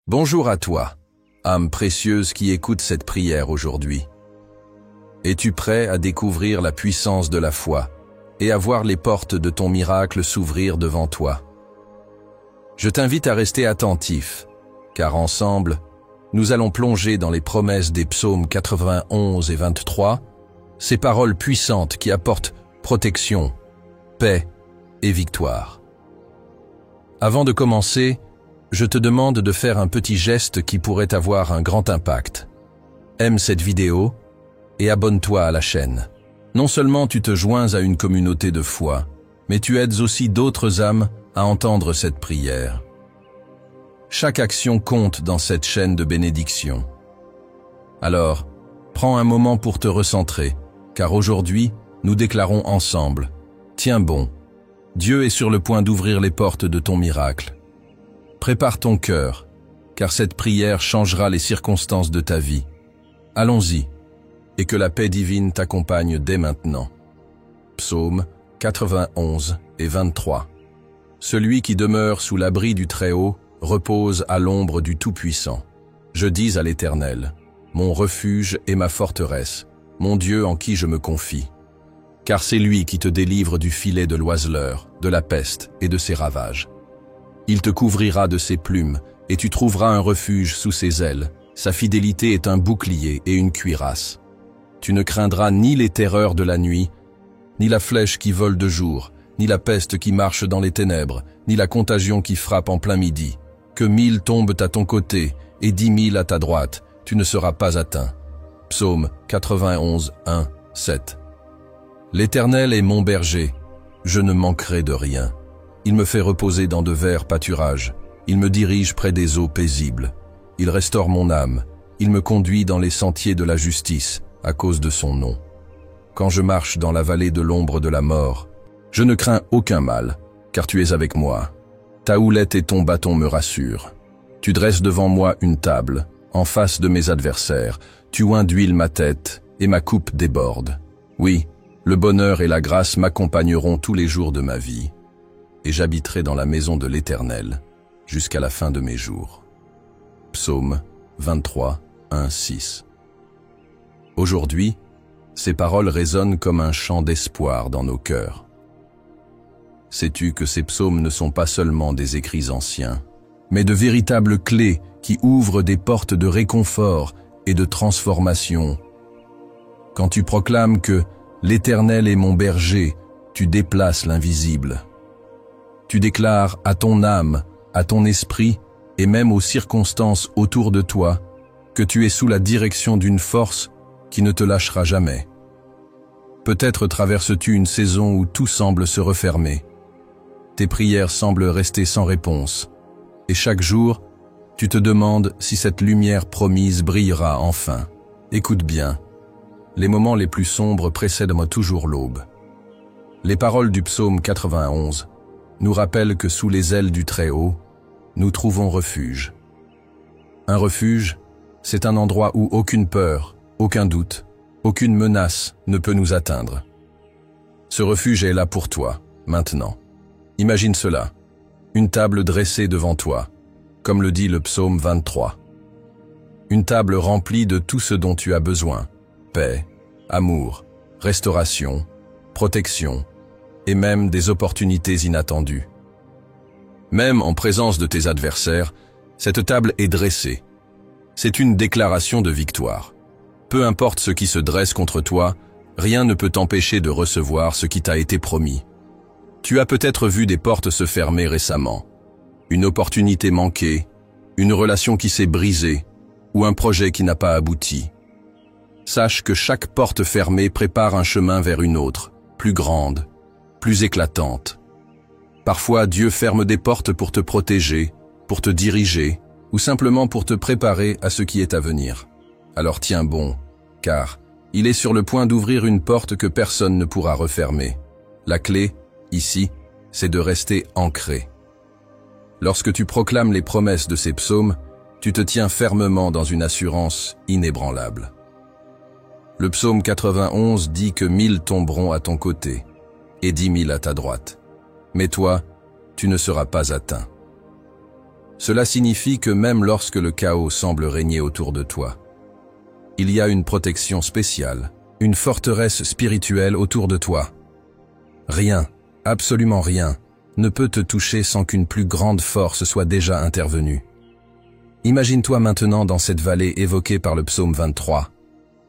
Bonjour à toi, âme précieuse qui écoute cette prière aujourd'hui. Es-tu prêt à découvrir la puissance de la foi et à voir les portes de ton miracle s'ouvrir devant toi? Je t'invite à rester attentif, car ensemble, nous allons plonger dans les promesses des psaumes 91 et 23, ces paroles puissantes qui apportent protection, paix et victoire. Avant de commencer, je te demande de faire un petit geste qui pourrait avoir un grand impact. Aime cette vidéo et abonne-toi à la chaîne. Non seulement tu te joins à une communauté de foi, mais tu aides aussi d'autres âmes à entendre cette prière. Chaque action compte dans cette chaîne de bénédiction. Alors, prends un moment pour te recentrer, car aujourd'hui, nous déclarons ensemble, tiens bon, Dieu est sur le point d'ouvrir les portes de ton miracle. Prépare ton cœur, car cette prière changera les circonstances de ta vie. Allons-y, et que la paix divine t'accompagne dès maintenant. Psaume 91 et 23. Celui qui demeure sous l'abri du Très-Haut repose à l'ombre du Tout-Puissant. Je dis à l'Éternel, mon refuge et ma forteresse, mon Dieu en qui je me confie. Car c'est lui qui te délivre du filet de l'oiseleur, de la peste et de ses ravages. Il te couvrira de ses plumes, et tu trouveras un refuge sous ses ailes. Sa fidélité est un bouclier et une cuirasse. Tu ne craindras ni les terreurs de la nuit, ni la flèche qui vole de jour, ni la peste qui marche dans les ténèbres, ni la contagion qui frappe en plein midi. Que 1000 tombent à ton côté et 10 000 à ta droite, tu ne seras pas atteint. Psaume 91, 1, 7. L'Éternel est mon berger, je ne manquerai de rien. Il me fait reposer dans de verts pâturages. Il me dirige près des eaux paisibles. Il restaure mon âme. Il me conduit dans les sentiers de la justice, à cause de son nom. Quand je marche dans la vallée de l'ombre de la mort, je ne crains aucun mal, car tu es avec moi. Ta houlette et ton bâton me rassurent. Tu dresses devant moi une table, en face de mes adversaires. Tu oins d'huile ma tête, et ma coupe déborde. Oui, le bonheur et la grâce m'accompagneront tous les jours de ma vie. Et j'habiterai dans la maison de l'Éternel jusqu'à la fin de mes jours. Psaume 23, 1, 6. Aujourd'hui, ces paroles résonnent comme un chant d'espoir dans nos cœurs. Sais-tu que ces psaumes ne sont pas seulement des écrits anciens, mais de véritables clés qui ouvrent des portes de réconfort et de transformation? Quand tu proclames que « l'Éternel est mon berger », tu déplaces l'invisible. Tu déclares à ton âme, à ton esprit et même aux circonstances autour de toi que tu es sous la direction d'une force qui ne te lâchera jamais. Peut-être traverses-tu une saison où tout semble se refermer. Tes prières semblent rester sans réponse. Et chaque jour, tu te demandes si cette lumière promise brillera enfin. Écoute bien, les moments les plus sombres précèdent toujours l'aube. Les paroles du psaume 91 nous rappelle que sous les ailes du Très-Haut, nous trouvons refuge. Un refuge, c'est un endroit où aucune peur, aucun doute, aucune menace ne peut nous atteindre. Ce refuge est là pour toi, maintenant. Imagine cela, une table dressée devant toi, comme le dit le psaume 23. Une table remplie de tout ce dont tu as besoin, paix, amour, restauration, protection, et même des opportunités inattendues. Même en présence de tes adversaires, cette table est dressée. C'est une déclaration de victoire. Peu importe ce qui se dresse contre toi, rien ne peut t'empêcher de recevoir ce qui t'a été promis. Tu as peut-être vu des portes se fermer récemment, une opportunité manquée, une relation qui s'est brisée, ou un projet qui n'a pas abouti. Sache que chaque porte fermée prépare un chemin vers une autre, plus grande, plus éclatante. Parfois, Dieu ferme des portes pour te protéger, pour te diriger, ou simplement pour te préparer à ce qui est à venir. Alors tiens bon, car il est sur le point d'ouvrir une porte que personne ne pourra refermer. La clé, ici, c'est de rester ancré. Lorsque tu proclames les promesses de ces psaumes, tu te tiens fermement dans une assurance inébranlable. Le psaume 91 dit que 1000 tomberont à ton côté et 10 000 à ta droite. Mais toi, tu ne seras pas atteint. Cela signifie que même lorsque le chaos semble régner autour de toi, il y a une protection spéciale, une forteresse spirituelle autour de toi. Rien, absolument rien, ne peut te toucher sans qu'une plus grande force soit déjà intervenue. Imagine-toi maintenant dans cette vallée évoquée par le psaume 23.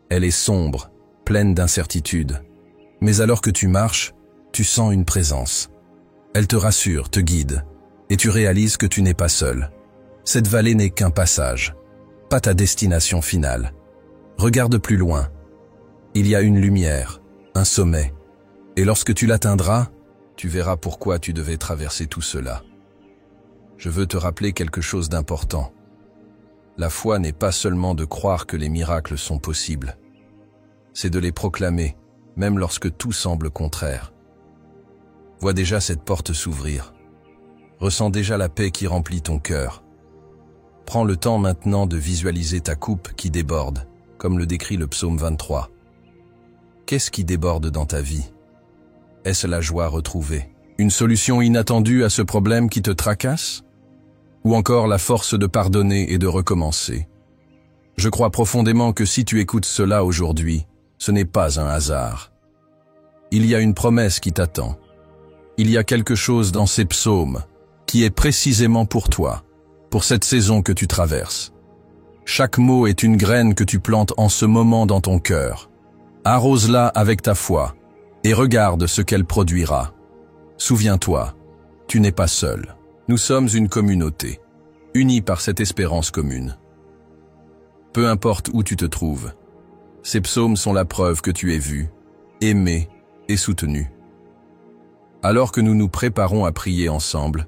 Elle est sombre, pleine d'incertitudes. Mais alors que tu marches, tu sens une présence. Elle te rassure, te guide, et tu réalises que tu n'es pas seul. Cette vallée n'est qu'un passage, pas ta destination finale. Regarde plus loin. Il y a une lumière, un sommet, et lorsque tu l'atteindras, tu verras pourquoi tu devais traverser tout cela. Je veux te rappeler quelque chose d'important. La foi n'est pas seulement de croire que les miracles sont possibles. C'est de les proclamer, même lorsque tout semble contraire. Vois déjà cette porte s'ouvrir. Ressens déjà la paix qui remplit ton cœur. Prends le temps maintenant de visualiser ta coupe qui déborde, comme le décrit le psaume 23. Qu'est-ce qui déborde dans ta vie? Est-ce la joie retrouvée? Une solution inattendue à ce problème qui te tracasse? Ou encore la force de pardonner et de recommencer? Je crois profondément que si tu écoutes cela aujourd'hui, ce n'est pas un hasard. Il y a une promesse qui t'attend. Il y a quelque chose dans ces psaumes qui est précisément pour toi, pour cette saison que tu traverses. Chaque mot est une graine que tu plantes en ce moment dans ton cœur. Arrose-la avec ta foi et regarde ce qu'elle produira. Souviens-toi, tu n'es pas seul. Nous sommes une communauté, unie par cette espérance commune. Peu importe où tu te trouves, ces psaumes sont la preuve que tu es vu, aimé et soutenu. Alors que nous nous préparons à prier ensemble,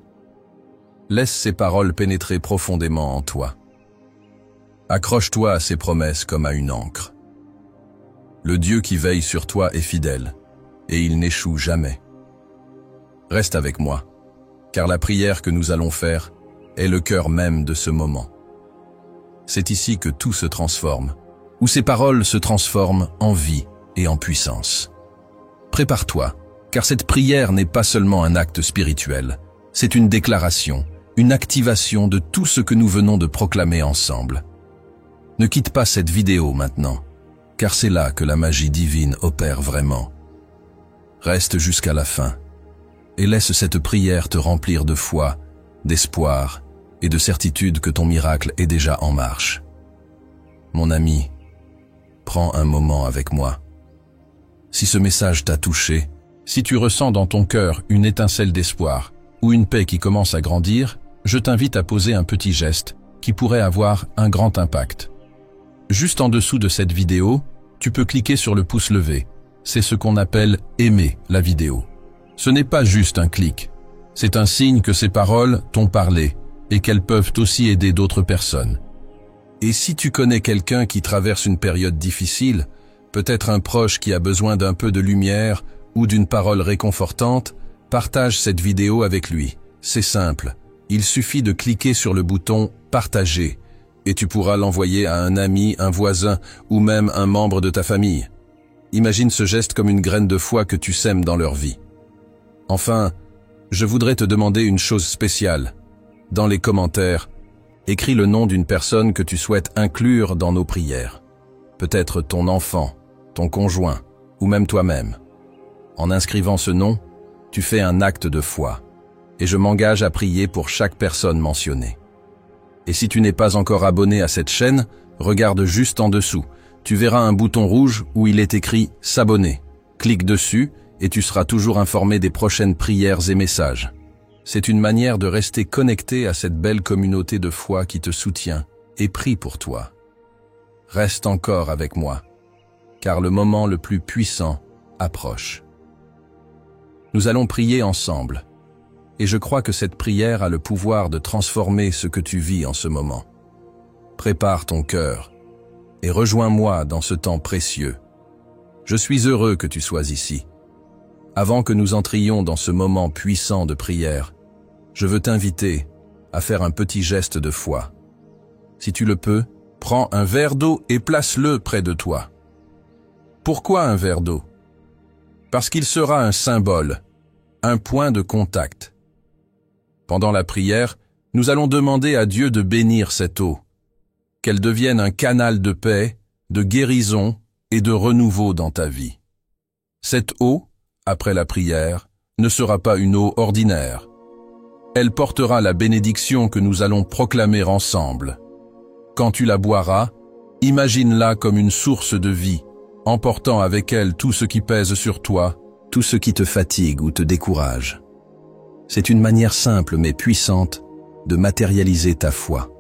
laisse ces paroles pénétrer profondément en toi. Accroche-toi à ces promesses comme à une ancre. Le Dieu qui veille sur toi est fidèle, et il n'échoue jamais. Reste avec moi, car la prière que nous allons faire est le cœur même de ce moment. C'est ici que tout se transforme, où ces paroles se transforment en vie et en puissance. Prépare-toi, car cette prière n'est pas seulement un acte spirituel, c'est une déclaration, une activation de tout ce que nous venons de proclamer ensemble. Ne quitte pas cette vidéo maintenant, car c'est là que la magie divine opère vraiment. Reste jusqu'à la fin et laisse cette prière te remplir de foi, d'espoir et de certitude que ton miracle est déjà en marche. Mon ami, prends un moment avec moi. Si ce message t'a touché, si tu ressens dans ton cœur une étincelle d'espoir ou une paix qui commence à grandir, je t'invite à poser un petit geste qui pourrait avoir un grand impact. Juste en dessous de cette vidéo, tu peux cliquer sur le pouce levé. C'est ce qu'on appelle aimer la vidéo. Ce n'est pas juste un clic. C'est un signe que ces paroles t'ont parlé et qu'elles peuvent aussi aider d'autres personnes. Et si tu connais quelqu'un qui traverse une période difficile, peut-être un proche qui a besoin d'un peu de lumière ou d'une parole réconfortante, partage cette vidéo avec lui. C'est simple. Il suffit de cliquer sur le bouton « Partager » et tu pourras l'envoyer à un ami, un voisin ou même un membre de ta famille. Imagine ce geste comme une graine de foi que tu sèmes dans leur vie. Enfin, je voudrais te demander une chose spéciale. Dans les commentaires, écris le nom d'une personne que tu souhaites inclure dans nos prières. Peut-être ton enfant, ton conjoint ou même toi-même. En inscrivant ce nom, tu fais un acte de foi et je m'engage à prier pour chaque personne mentionnée. Et si tu n'es pas encore abonné à cette chaîne, regarde juste en dessous. Tu verras un bouton rouge où il est écrit « S'abonner ». Clique dessus et tu seras toujours informé des prochaines prières et messages. C'est une manière de rester connecté à cette belle communauté de foi qui te soutient et prie pour toi. Reste encore avec moi, car le moment le plus puissant approche. Nous allons prier ensemble. Et je crois que cette prière a le pouvoir de transformer ce que tu vis en ce moment. Prépare ton cœur et rejoins-moi dans ce temps précieux. Je suis heureux que tu sois ici. Avant que nous entrions dans ce moment puissant de prière, je veux t'inviter à faire un petit geste de foi. Si tu le peux, prends un verre d'eau et place-le près de toi. Pourquoi un verre d'eau? Parce qu'il sera un symbole, un point de contact. Pendant la prière, nous allons demander à Dieu de bénir cette eau, qu'elle devienne un canal de paix, de guérison et de renouveau dans ta vie. Cette eau, après la prière, ne sera pas une eau ordinaire. Elle portera la bénédiction que nous allons proclamer ensemble. Quand tu la boiras, imagine-la comme une source de vie, emportant avec elle tout ce qui pèse sur toi, tout ce qui te fatigue ou te décourage. C'est une manière simple mais puissante de matérialiser ta foi.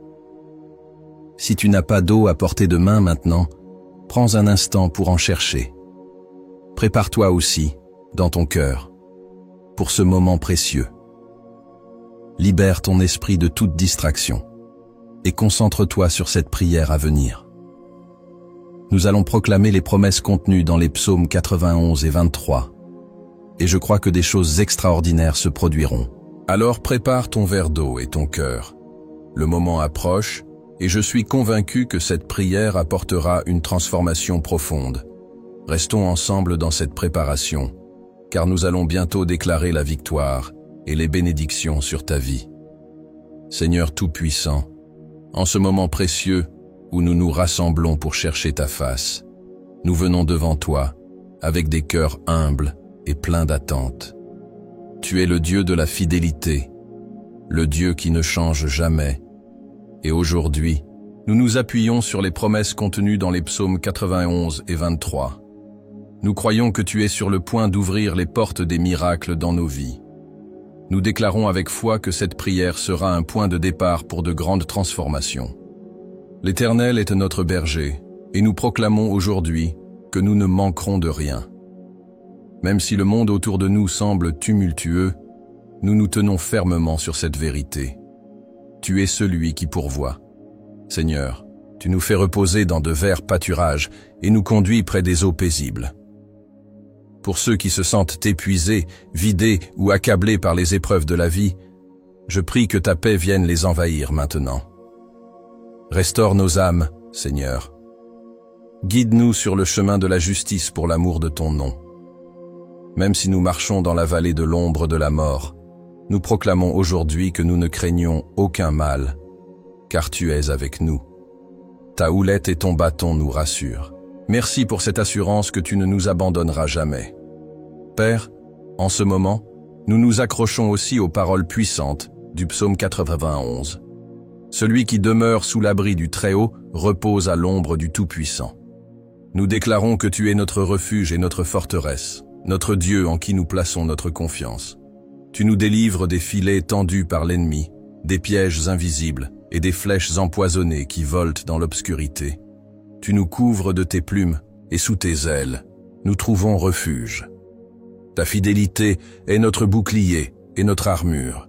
Si tu n'as pas d'eau à portée de main maintenant, prends un instant pour en chercher. Prépare-toi aussi, dans ton cœur, pour ce moment précieux. Libère ton esprit de toute distraction et concentre-toi sur cette prière à venir. Nous allons proclamer les promesses contenues dans les psaumes 91 et 23, et je crois que des choses extraordinaires se produiront. Alors prépare ton verre d'eau et ton cœur. Le moment approche, et je suis convaincu que cette prière apportera une transformation profonde. Restons ensemble dans cette préparation, car nous allons bientôt déclarer la victoire et les bénédictions sur ta vie. Seigneur Tout-Puissant, en ce moment précieux où nous nous rassemblons pour chercher ta face, nous venons devant toi avec des cœurs humbles et pleins d'attente. Tu es le Dieu de la fidélité, le Dieu qui ne change jamais. Et aujourd'hui, nous nous appuyons sur les promesses contenues dans les psaumes 91 et 23. Nous croyons que tu es sur le point d'ouvrir les portes des miracles dans nos vies. Nous déclarons avec foi que cette prière sera un point de départ pour de grandes transformations. L'Éternel est notre berger, et nous proclamons aujourd'hui que nous ne manquerons de rien. Même si le monde autour de nous semble tumultueux, nous nous tenons fermement sur cette vérité. Tu es celui qui pourvoit. Seigneur, tu nous fais reposer dans de verts pâturages et nous conduis près des eaux paisibles. Pour ceux qui se sentent épuisés, vidés ou accablés par les épreuves de la vie, je prie que ta paix vienne les envahir maintenant. Restaure nos âmes, Seigneur. Guide-nous sur le chemin de la justice pour l'amour de ton nom. Même si nous marchons dans la vallée de l'ombre de la mort, nous proclamons aujourd'hui que nous ne craignons aucun mal, car tu es avec nous. Ta houlette et ton bâton nous rassurent. Merci pour cette assurance que tu ne nous abandonneras jamais. Père, en ce moment, nous nous accrochons aussi aux paroles puissantes du psaume 91. Celui qui demeure sous l'abri du Très-Haut repose à l'ombre du Tout-Puissant. Nous déclarons que tu es notre refuge et notre forteresse, notre Dieu en qui nous plaçons notre confiance. Tu nous délivres des filets tendus par l'ennemi, des pièges invisibles et des flèches empoisonnées qui volent dans l'obscurité. Tu nous couvres de tes plumes et sous tes ailes, nous trouvons refuge. Ta fidélité est notre bouclier et notre armure.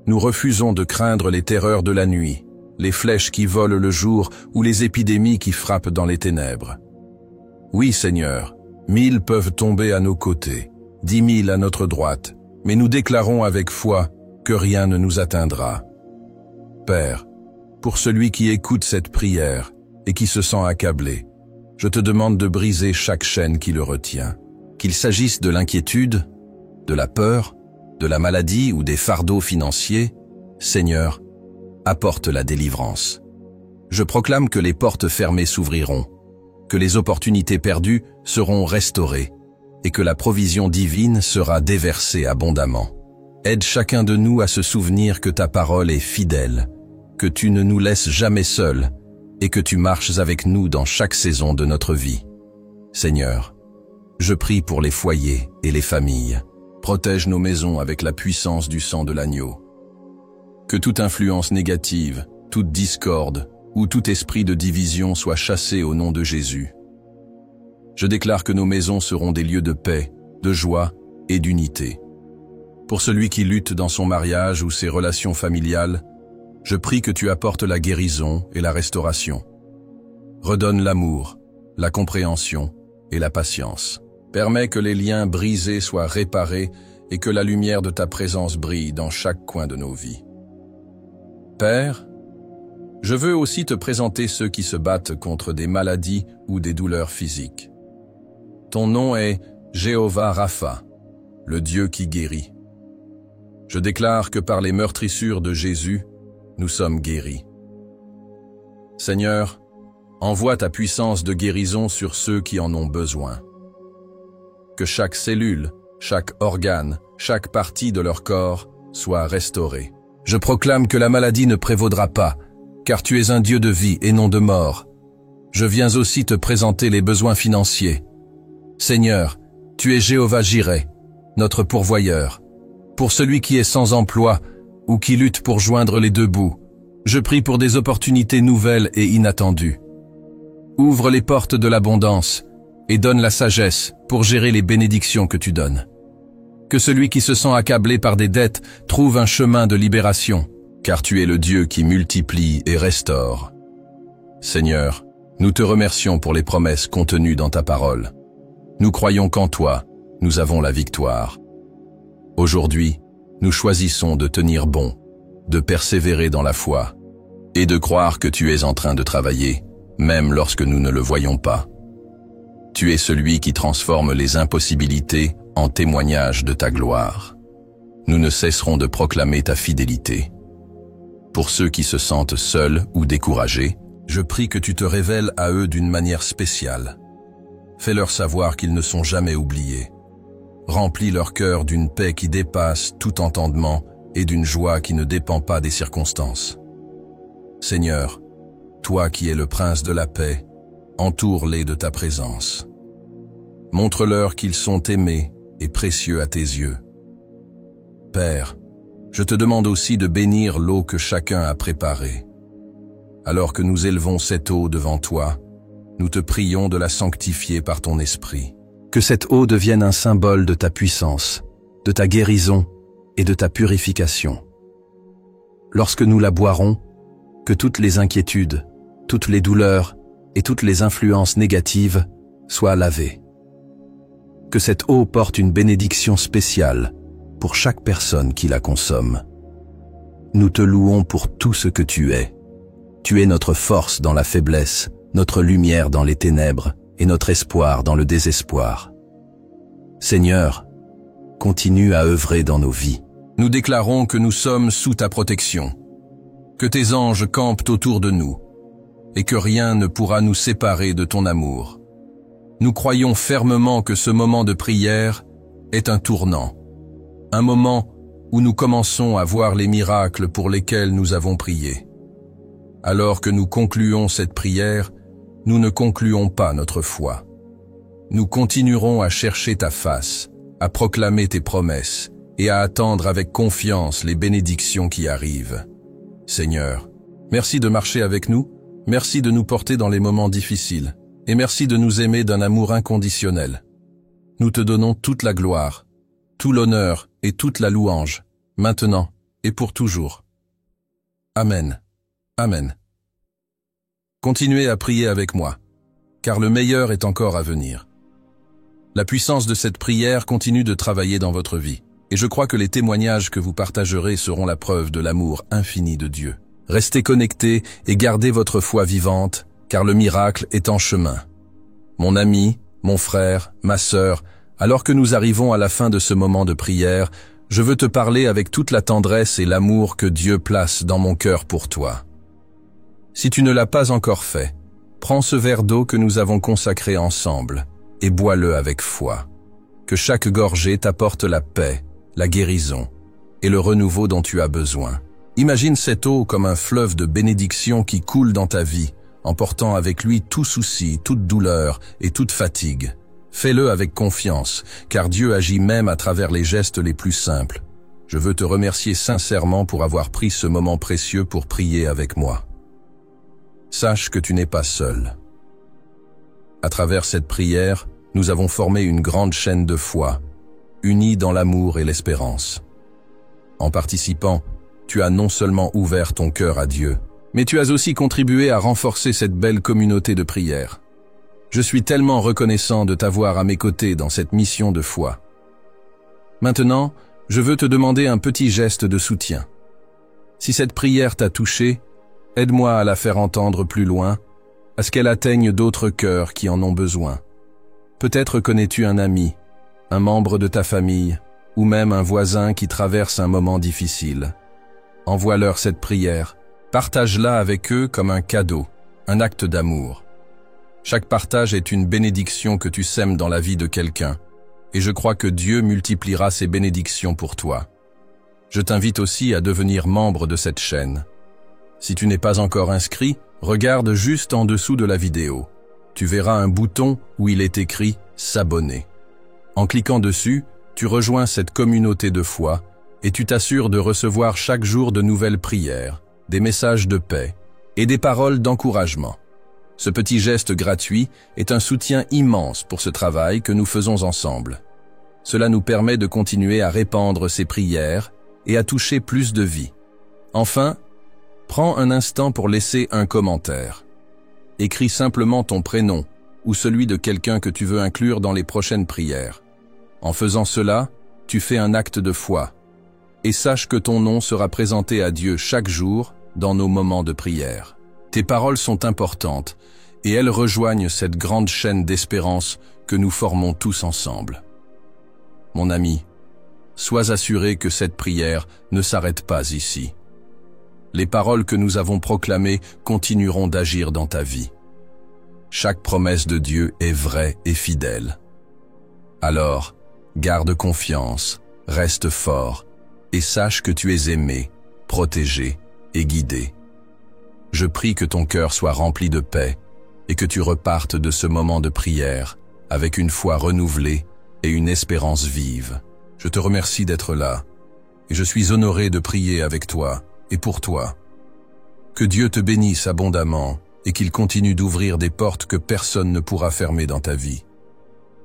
Nous refusons de craindre les terreurs de la nuit, les flèches qui volent le jour ou les épidémies qui frappent dans les ténèbres. Oui, Seigneur, 1000 peuvent tomber à nos côtés, 10 000 à notre droite, mais nous déclarons avec foi que rien ne nous atteindra. Père, pour celui qui écoute cette prière et qui se sent accablé, je te demande de briser chaque chaîne qui le retient. Qu'il s'agisse de l'inquiétude, de la peur, de la maladie ou des fardeaux financiers, Seigneur, apporte la délivrance. Je proclame que les portes fermées s'ouvriront, que les opportunités perdues seront restaurées et que la provision divine sera déversée abondamment. Aide chacun de nous à se souvenir que ta parole est fidèle, que tu ne nous laisses jamais seuls et que tu marches avec nous dans chaque saison de notre vie. Seigneur, je prie pour les foyers et les familles. Protège nos maisons avec la puissance du sang de l'agneau. Que toute influence négative, toute discorde ou tout esprit de division soit chassé au nom de Jésus. Je déclare que nos maisons seront des lieux de paix, de joie et d'unité. Pour celui qui lutte dans son mariage ou ses relations familiales, je prie que tu apportes la guérison et la restauration. Redonne l'amour, la compréhension et la patience. Permets que les liens brisés soient réparés et que la lumière de ta présence brille dans chaque coin de nos vies. Père, je veux aussi te présenter ceux qui se battent contre des maladies ou des douleurs physiques. Ton nom est Jéhovah Rapha, le Dieu qui guérit. Je déclare que par les meurtrissures de Jésus, nous sommes guéris. Seigneur, envoie ta puissance de guérison sur ceux qui en ont besoin. Que chaque cellule, chaque organe, chaque partie de leur corps soit restaurée. Je proclame que la maladie ne prévaudra pas, car tu es un Dieu de vie et non de mort. Je viens aussi te présenter les besoins financiers. Seigneur, tu es Jéhovah Jireh, notre pourvoyeur. Pour celui qui est sans emploi ou qui lutte pour joindre les deux bouts, je prie pour des opportunités nouvelles et inattendues. Ouvre les portes de l'abondance et donne la sagesse pour gérer les bénédictions que tu donnes. Que celui qui se sent accablé par des dettes trouve un chemin de libération, car tu es le Dieu qui multiplie et restaure. Seigneur, nous te remercions pour les promesses contenues dans ta parole. Nous croyons qu'en toi, nous avons la victoire. Aujourd'hui, nous choisissons de tenir bon, de persévérer dans la foi et de croire que tu es en train de travailler, même lorsque nous ne le voyons pas. Tu es celui qui transforme les impossibilités en témoignage de ta gloire. Nous ne cesserons de proclamer ta fidélité. Pour ceux qui se sentent seuls ou découragés, je prie que tu te révèles à eux d'une manière spéciale. Fais-leur savoir qu'ils ne sont jamais oubliés. Remplis leur cœur d'une paix qui dépasse tout entendement et d'une joie qui ne dépend pas des circonstances. Seigneur, toi qui es le prince de la paix, entoure-les de ta présence. Montre-leur qu'ils sont aimés et précieux à tes yeux. Père, je te demande aussi de bénir l'eau que chacun a préparée. Alors que nous élevons cette eau devant toi, nous te prions de la sanctifier par ton esprit. Que cette eau devienne un symbole de ta puissance, de ta guérison et de ta purification. Lorsque nous la boirons, que toutes les inquiétudes, toutes les douleurs et toutes les influences négatives soient lavées. Que cette eau porte une bénédiction spéciale pour chaque personne qui la consomme. Nous te louons pour tout ce que tu es. Tu es notre force dans la faiblesse, notre lumière dans les ténèbres et notre espoir dans le désespoir. Seigneur, continue à œuvrer dans nos vies. Nous déclarons que nous sommes sous ta protection, que tes anges campent autour de nous et que rien ne pourra nous séparer de ton amour. Nous croyons fermement que ce moment de prière est un tournant, un moment où nous commençons à voir les miracles pour lesquels nous avons prié. Alors que nous concluons cette prière, nous ne concluons pas notre foi. Nous continuerons à chercher ta face, à proclamer tes promesses et à attendre avec confiance les bénédictions qui arrivent. Seigneur, merci de marcher avec nous, merci de nous porter dans les moments difficiles, et merci de nous aimer d'un amour inconditionnel. Nous te donnons toute la gloire, tout l'honneur et toute la louange, maintenant et pour toujours. Amen. Amen. Continuez à prier avec moi, car le meilleur est encore à venir. La puissance de cette prière continue de travailler dans votre vie, et je crois que les témoignages que vous partagerez seront la preuve de l'amour infini de Dieu. Restez connectés et gardez votre foi vivante, car le miracle est en chemin. Mon ami, mon frère, ma sœur, alors que nous arrivons à la fin de ce moment de prière, je veux te parler avec toute la tendresse et l'amour que Dieu place dans mon cœur pour toi. Si tu ne l'as pas encore fait, prends ce verre d'eau que nous avons consacré ensemble et bois-le avec foi. Que chaque gorgée t'apporte la paix, la guérison et le renouveau dont tu as besoin. Imagine cette eau comme un fleuve de bénédiction qui coule dans ta vie, emportant avec lui tout souci, toute douleur et toute fatigue. Fais-le avec confiance, car Dieu agit même à travers les gestes les plus simples. Je veux te remercier sincèrement pour avoir pris ce moment précieux pour prier avec moi. Sache que tu n'es pas seul. À travers cette prière, nous avons formé une grande chaîne de foi, unie dans l'amour et l'espérance. En participant, tu as non seulement ouvert ton cœur à Dieu, mais tu as aussi contribué à renforcer cette belle communauté de prière. Je suis tellement reconnaissant de t'avoir à mes côtés dans cette mission de foi. Maintenant, je veux te demander un petit geste de soutien. Si cette prière t'a touché, aide-moi à la faire entendre plus loin, à ce qu'elle atteigne d'autres cœurs qui en ont besoin. Peut-être connais-tu un ami, un membre de ta famille, ou même un voisin qui traverse un moment difficile. Envoie-leur cette prière Partage-la avec eux comme un cadeau, un acte d'amour. Chaque partage est une bénédiction que tu sèmes dans la vie de quelqu'un, et je crois que Dieu multipliera ces bénédictions pour toi. Je t'invite aussi à devenir membre de cette chaîne. Si tu n'es pas encore inscrit, regarde juste en dessous de la vidéo. Tu verras un bouton où il est écrit « S'abonner ». En cliquant dessus, tu rejoins cette communauté de foi et tu t'assures de recevoir chaque jour de nouvelles prières, des messages de paix et des paroles d'encouragement. Ce petit geste gratuit est un soutien immense pour ce travail que nous faisons ensemble. Cela nous permet de continuer à répandre ces prières et à toucher plus de vies. Enfin, prends un instant pour laisser un commentaire. Écris simplement ton prénom ou celui de quelqu'un que tu veux inclure dans les prochaines prières. En faisant cela, tu fais un acte de foi. Et sache que ton nom sera présenté à Dieu chaque jour dans nos moments de prière. Tes paroles sont importantes et elles rejoignent cette grande chaîne d'espérance que nous formons tous ensemble. Mon ami, sois assuré que cette prière ne s'arrête pas ici. Les paroles que nous avons proclamées continueront d'agir dans ta vie. Chaque promesse de Dieu est vraie et fidèle. Alors, garde confiance, reste fort et sache que tu es aimé, protégé et guidé. Je prie que ton cœur soit rempli de paix et que tu repartes de ce moment de prière avec une foi renouvelée et une espérance vive. Je te remercie d'être là et je suis honoré de prier avec toi et pour toi. Que Dieu te bénisse abondamment et qu'il continue d'ouvrir des portes que personne ne pourra fermer dans ta vie.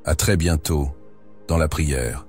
À très bientôt dans la prière.